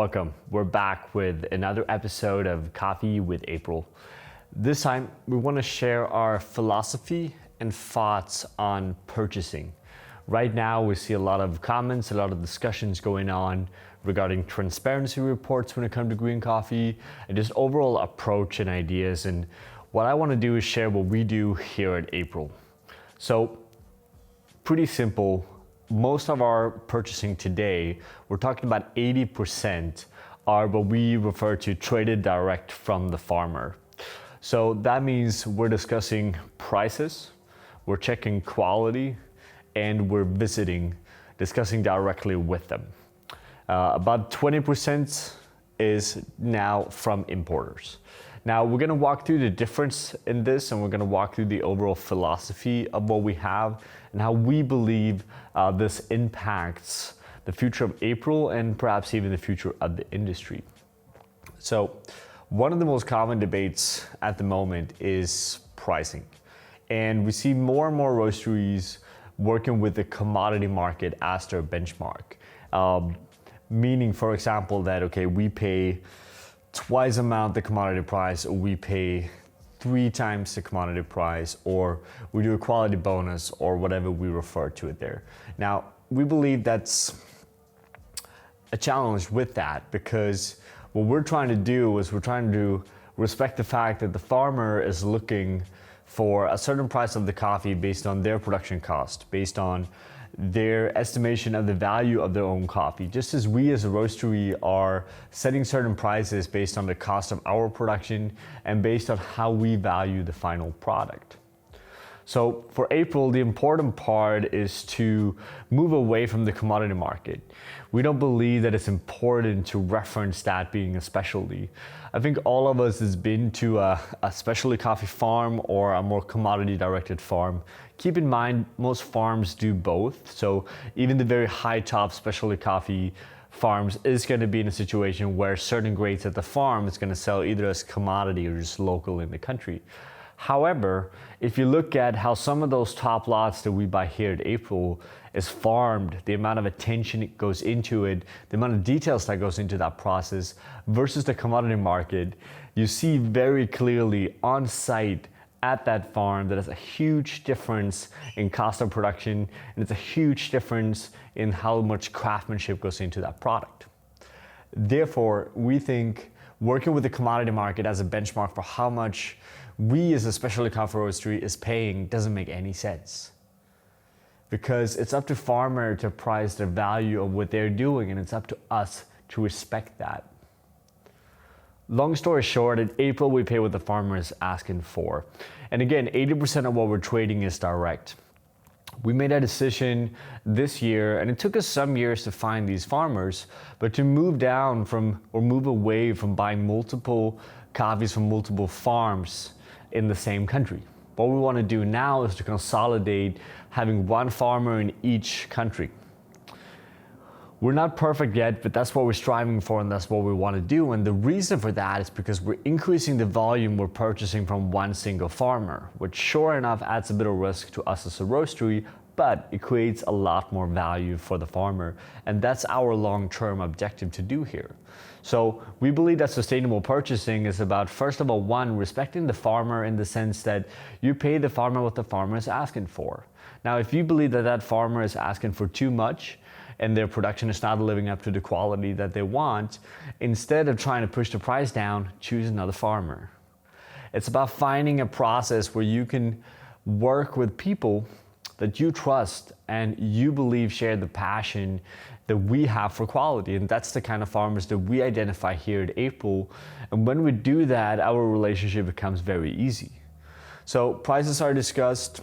Welcome. We're back with another episode of Coffee with April. This time, we want to share our philosophy and thoughts on purchasing. Right now, we see a lot of comments, a lot of discussions going on regarding transparency reports when it comes to green coffee, and just overall approach and ideas. And what I want to do is share what we do here at April. So, pretty simple. Most of our purchasing today, we're talking about 80% are what we refer to traded direct from the farmer. So that means we're discussing prices, we're checking quality, and we're discussing directly with them. About 20% is now from importers. Now we're gonna walk through the difference in this, and we're gonna walk through the overall philosophy of what we have and how we believe this impacts the future of April and perhaps even the future of the industry. So one of the most common debates at the moment is pricing. And we see more and more roasteries working with the commodity market as their benchmark. Meaning, for example, that, okay, we pay twice the amount the commodity price, or we pay 3 times the commodity price, or we do a quality bonus, or whatever we refer to it there. Now, we believe that's a challenge with that, because what we're trying to do is we're trying to respect the fact that the farmer is looking for a certain price of the coffee based on their production cost, based on their estimation of the value of their own coffee, just as we as a roastery are setting certain prices based on the cost of our production and based on how we value the final product. So for April, the important part is to move away from the commodity market. We don't believe that it's important to reference that being a specialty. I think all of us has been to a specialty coffee farm or a more commodity directed farm. Keep in mind, most farms do both. So even the very high top specialty coffee farms is going to be in a situation where certain grades at the farm is going to sell either as commodity or just local in the country. However, if you look at how some of those top lots that we buy here at April is farmed, the amount of attention it goes into it, the amount of details that goes into that process versus the commodity market, you see very clearly on site at that farm that there's a huge difference in cost of production, and it's a huge difference in how much craftsmanship goes into that product. Therefore, we think working with the commodity market as a benchmark for how much we as a specialty coffee roastery is paying doesn't make any sense. Because it's up to farmer to price the value of what they're doing, and it's up to us to respect that. Long story short, in April we pay what the farmer is asking for. And again, 80% of what we're trading is direct. We made a decision this year, and it took us some years to find these farmers, but to move away from buying multiple coffees from multiple farms in the same country. What we want to do now is to consolidate having one farmer in each country. We're not perfect yet, but that's what we're striving for, and that's what we want to do. And the reason for that is because we're increasing the volume we're purchasing from one single farmer, which sure enough adds a bit of risk to us as a roastery, but it creates a lot more value for the farmer. And that's our long-term objective to do here. So we believe that sustainable purchasing is about, first of all, one, respecting the farmer in the sense that you pay the farmer what the farmer is asking for. Now, if you believe that that farmer is asking for too much and their production is not living up to the quality that they want, instead of trying to push the price down, choose another farmer. It's about finding a process where you can work with people that you trust and you believe share the passion that we have for quality. And that's the kind of farmers that we identify here at April. And when we do that, our relationship becomes very easy. So prices are discussed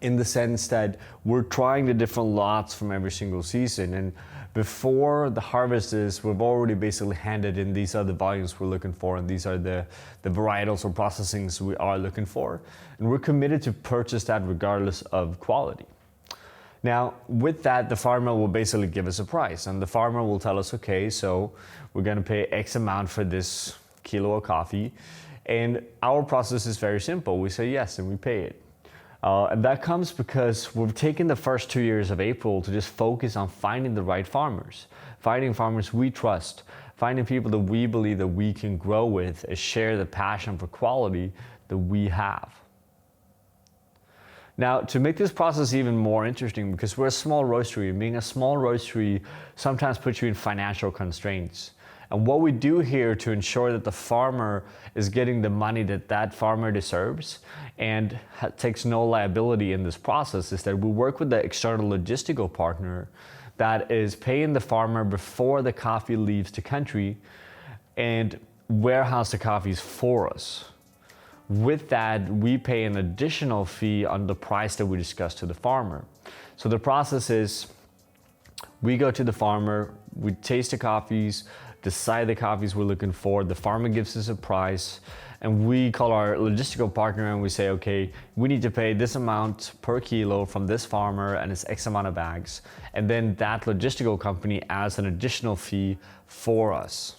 in the sense that we're trying the different lots from every single season. And before the harvest is, we've already basically handed in these are the volumes we're looking for, and these are the varietals or processings we are looking for. And we're committed to purchase that regardless of quality. Now, with that, the farmer will basically give us a price, and the farmer will tell us, okay, so we're gonna pay X amount for this kilo of coffee. And our process is very simple. We say yes, and we pay it. And that comes because we've taken the first 2 years of April to just focus on finding the right farmers, finding farmers we trust, finding people that we believe that we can grow with and share the passion for quality that we have. Now, to make this process even more interesting, because we're a small roastery, and being a small roastery sometimes puts you in financial constraints. And what we do here to ensure that the farmer is getting the money that that farmer deserves and takes no liability in this process is that we work with the external logistical partner that is paying the farmer before the coffee leaves the country and warehouse the coffees for us. With that, we pay an additional fee on the price that we discussed to the farmer. So the process is, we go to the farmer, we taste the coffees, decide the coffees we're looking for, the farmer gives us a price, and we call our logistical partner and we say, okay, we need to pay this amount per kilo from this farmer and it's X amount of bags. And then that logistical company adds an additional fee for us.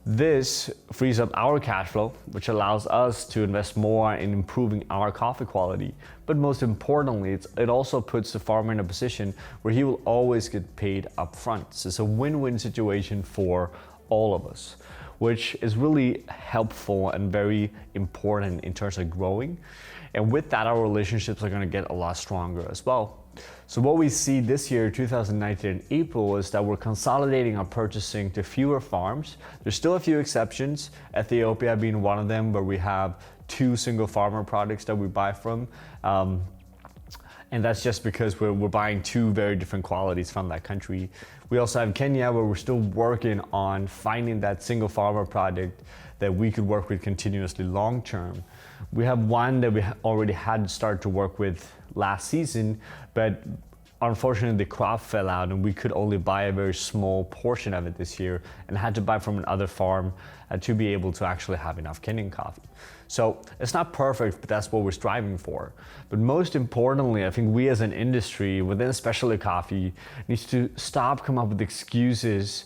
This frees up our cash flow, which allows us to invest more in improving our coffee quality. But most importantly, it also puts the farmer in a position where he will always get paid up front. So it's a win-win situation for all of us, which is really helpful and very important in terms of growing. And with that, our relationships are going to get a lot stronger as well. So what we see this year, 2019 in April, is that we're consolidating our purchasing to fewer farms. There's still a few exceptions, Ethiopia being one of them, where we have 2 single farmer products that we buy from. And that's just because we're buying 2 very different qualities from that country. We also have Kenya, where we're still working on finding that single farmer product that we could work with continuously long term. We have one that we already had started to work with last season, but unfortunately the crop fell out and we could only buy a very small portion of it this year and had to buy from another farm to be able to actually have enough Kenyan coffee. So it's not perfect, but that's what we're striving for. But most importantly, I think we as an industry within specialty coffee needs to stop coming up with excuses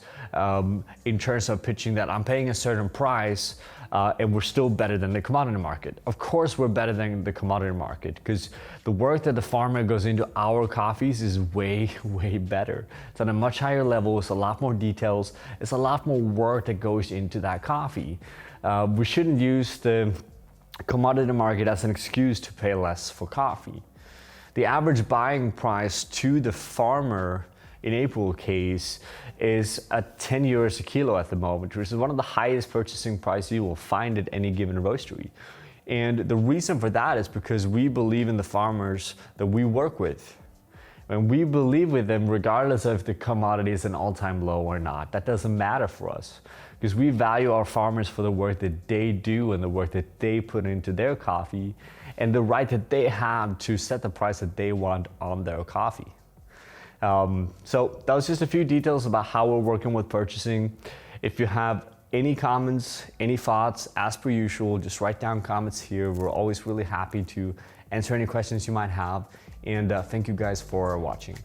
in terms of pitching that I'm paying a certain price and we're still better than the commodity market. Of course we're better than the commodity market because the work that the farmer goes into our coffees is way, way better. It's on a much higher level, it's a lot more details, it's a lot more work that goes into that coffee. We shouldn't use the commodity market as an excuse to pay less for coffee. The average buying price to the farmer in April case is at 10 euros a kilo at the moment, which is one of the highest purchasing prices you will find at any given roastery. And the reason for that is because we believe in the farmers that we work with. And we believe with them regardless of if the commodity is an all-time low or not. That doesn't matter for us because we value our farmers for the work that they do and the work that they put into their coffee and the right that they have to set the price that they want on their coffee. So that was just a few details about how we're working with purchasing. If you have any comments, any thoughts, as per usual, just write down comments here. We're always really happy to answer any questions you might have. And thank you guys for watching.